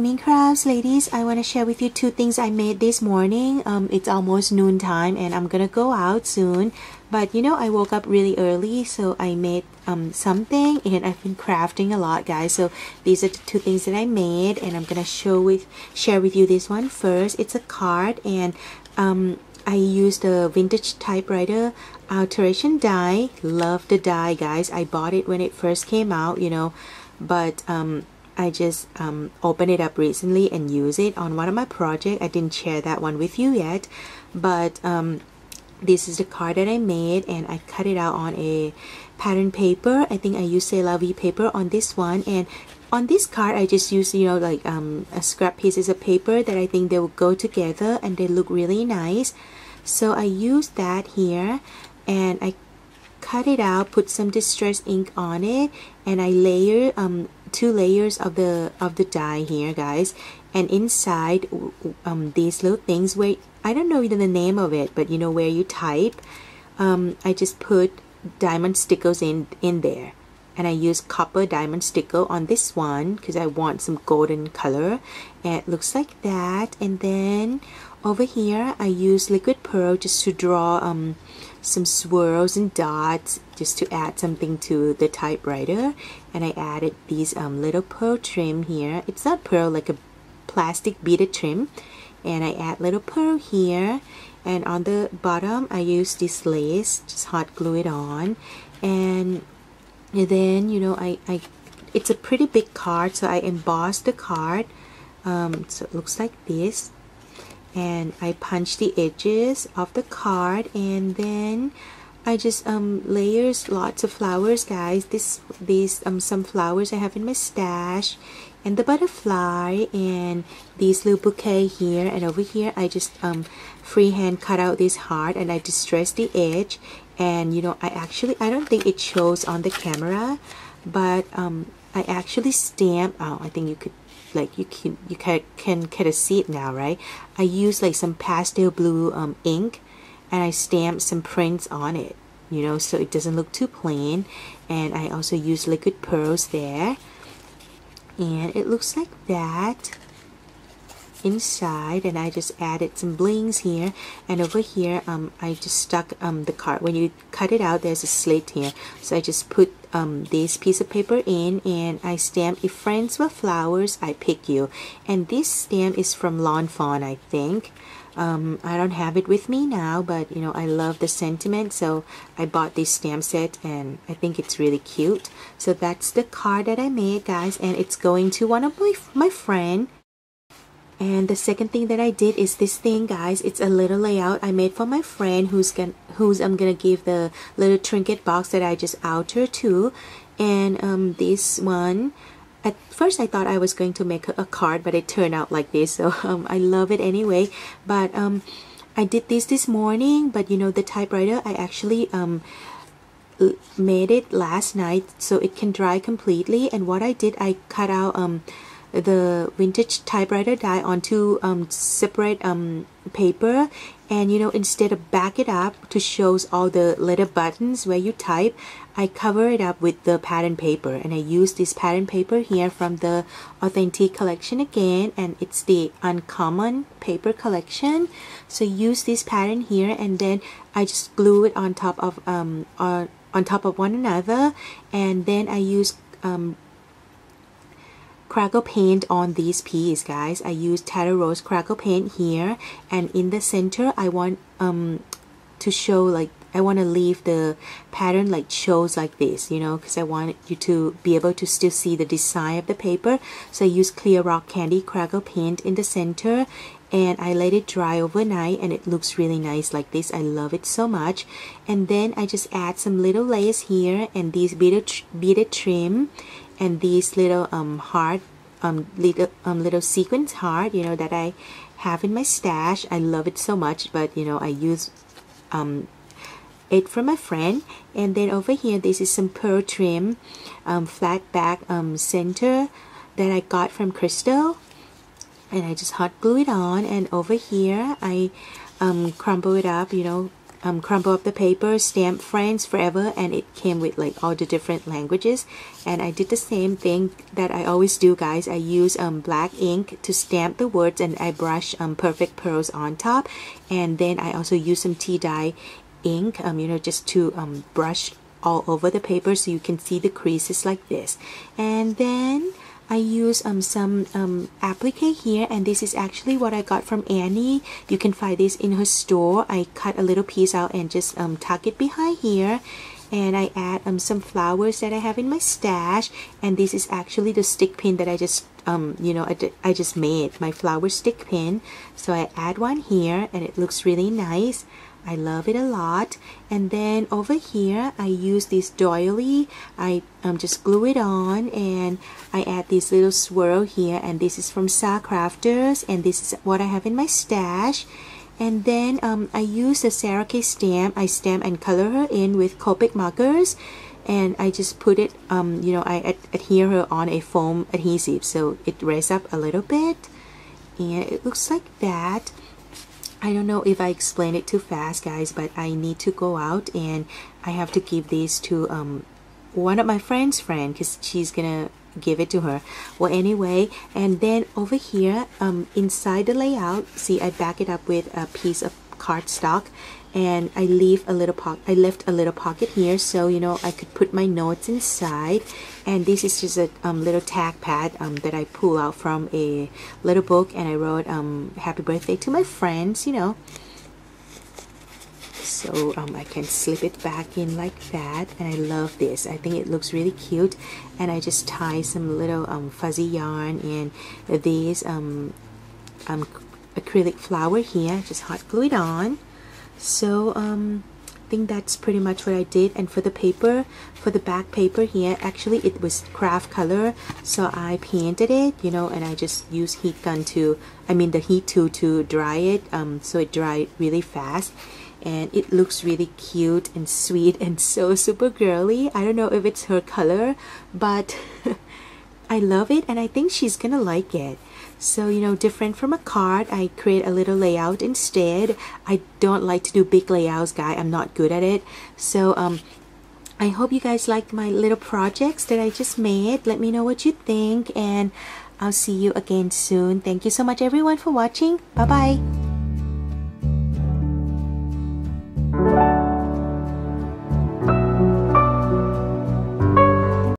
blooming crafts, ladies. I want to share with you two things I made this morning. It's almost noontime and I'm gonna go out soon, but you know, I woke up really early, so I made something, and I've been crafting a lot, guys. So these are the two things that I made, and I'm gonna share with you this one first. It's a card, and I used a vintage typewriter alteration die. Love the die, guys. I bought it when it first came out, you know, but I just opened it up recently and used it on one of my projects. I didn't share that one with you yet, but this is the card that I made, and I cut it out on a pattern paper. I think I used C'est La Vie paper on this one, and on this card I just used, you know, like a scrap pieces of paper that I think they will go together and they look really nice. So I used that here, and I cut it out, put some distress ink on it, and I layer two layers of the die here, guys. And inside these little things where I don't know even the name of it, but you know, where you type, I just put diamond stickers in there, and I use copper diamond sticker on this one because I want some golden color, and it looks like that. And then over here I use liquid pearl just to draw some swirls and dots, just to add something to the typewriter. And I added these little pearl trim here. It's not pearl, like a plastic beaded trim, and I add little pearl here. And on the bottom I use this lace, just hot glue it on. And then, you know, I it's a pretty big card, so I embossed the card, so it looks like this. And I punch the edges of the card, and then I just layers lots of flowers, guys. These some flowers I have in my stash, and the butterfly, and these little bouquet here. And over here I just freehand cut out this heart, and I distress the edge. And you know, I don't think it shows on the camera, but I actually stamp. Oh, I think you could, like, you can kind of see it now, right? I use like some pastel blue ink, and I stamp some prints on it, you know, so it doesn't look too plain. And I also use liquid pearls there, and it looks like that inside. And I just added some blings here, and over here I just stuck the card. When you cut it out, there's a slit here, so I just put this piece of paper in, and I stamp, "If friends were flowers, I pick you." And this stamp is from Lawn Fawn, I think. I don't have it with me now, but you know, I love the sentiment, so I bought this stamp set, and I think it's really cute. So that's the card that I made, guys, and it's going to one of my friend. And the second thing that I did is this thing, guys. It's a little layout I made for my friend who's I'm gonna give the little trinket box that I just outer to. And this one, at first I thought I was going to make a card, but it turned out like this, so I love it anyway. But I did this morning, but you know, the typewriter, I actually made it last night so it can dry completely. And what I did, I cut out the vintage typewriter die onto separate paper, and you know, instead of back it up to shows all the little buttons where you type, I cover it up with the pattern paper. And I use this pattern paper here from the Authentic collection again, and it's the Uncommon paper collection. So use this pattern here, and then I just glue it on top of one another. And then I use crackle paint on this piece, guys. I use Tata Rose crackle paint here, and in the center I want to show, like, I want to leave the pattern like shows like this, you know, because I want you to be able to still see the design of the paper. So I use clear rock candy crackle paint in the center, and I let it dry overnight, and it looks really nice like this. I love it so much. And then I just add some little lace here, and these beaded trim, and these little heart, little sequins heart, you know, that I have in my stash. I love it so much, but you know, I use it from my friend. And then over here, this is some pearl trim, flat back center that I got from Crystal, and I just hot glue it on. And over here I crumble it up, you know, crumple up the paper, stamp Friends Forever, and it came with like all the different languages. And I did the same thing that I always do, guys. I use black ink to stamp the words, and I brush Perfect Pearls on top, and then I also use some tea dye ink, you know, just to brush all over the paper so you can see the creases like this. And then I use some applique here, and this is actually what I got from Annie. You can find this in her store. I cut a little piece out and just tuck it behind here, and I add some flowers that I have in my stash. And this is actually the stick pin that I just you know, I just made my flower stick pin. So I add one here, and it looks really nice. I love it a lot. And then over here I use this doily. I just glue it on, and I add this little swirl here, and this is from Sa Crafters, and this is what I have in my stash. And then I use the Sarah K stamp. I stamp and color her in with Copic markers, and I just put it you know, I adhere her on a foam adhesive so it raised up a little bit, and it looks like that. I don't know if I explained it too fast, guys, but I need to go out and I have to give these to one of my friends' because she's gonna give it to her. Well, anyway, and then over here inside the layout, see, I back it up with a piece of cardstock, and I left a little pocket here, so you know, I could put my notes inside. And this is just a little tag pad that I pull out from a little book, and I wrote happy birthday to my friends, you know. So I can slip it back in like that, and I love this. I think it looks really cute. And I just tie some little fuzzy yarn and these acrylic flower here, just hot glue it on. So I think that's pretty much what I did. And for the paper, for the back paper here, actually it was craft color, so I painted it, you know, and I just used the heat tool to dry it, so it dried really fast, and it looks really cute and sweet and so super girly. I don't know if it's her color, but I love it, and I think she's gonna like it. So, you know, different from a card, I create a little layout instead. I don't like to do big layouts, guys. I'm not good at it. So I hope you guys liked my little projects that I just made. Let me know what you think, and I'll see you again soon. Thank you so much, everyone, for watching. Bye bye.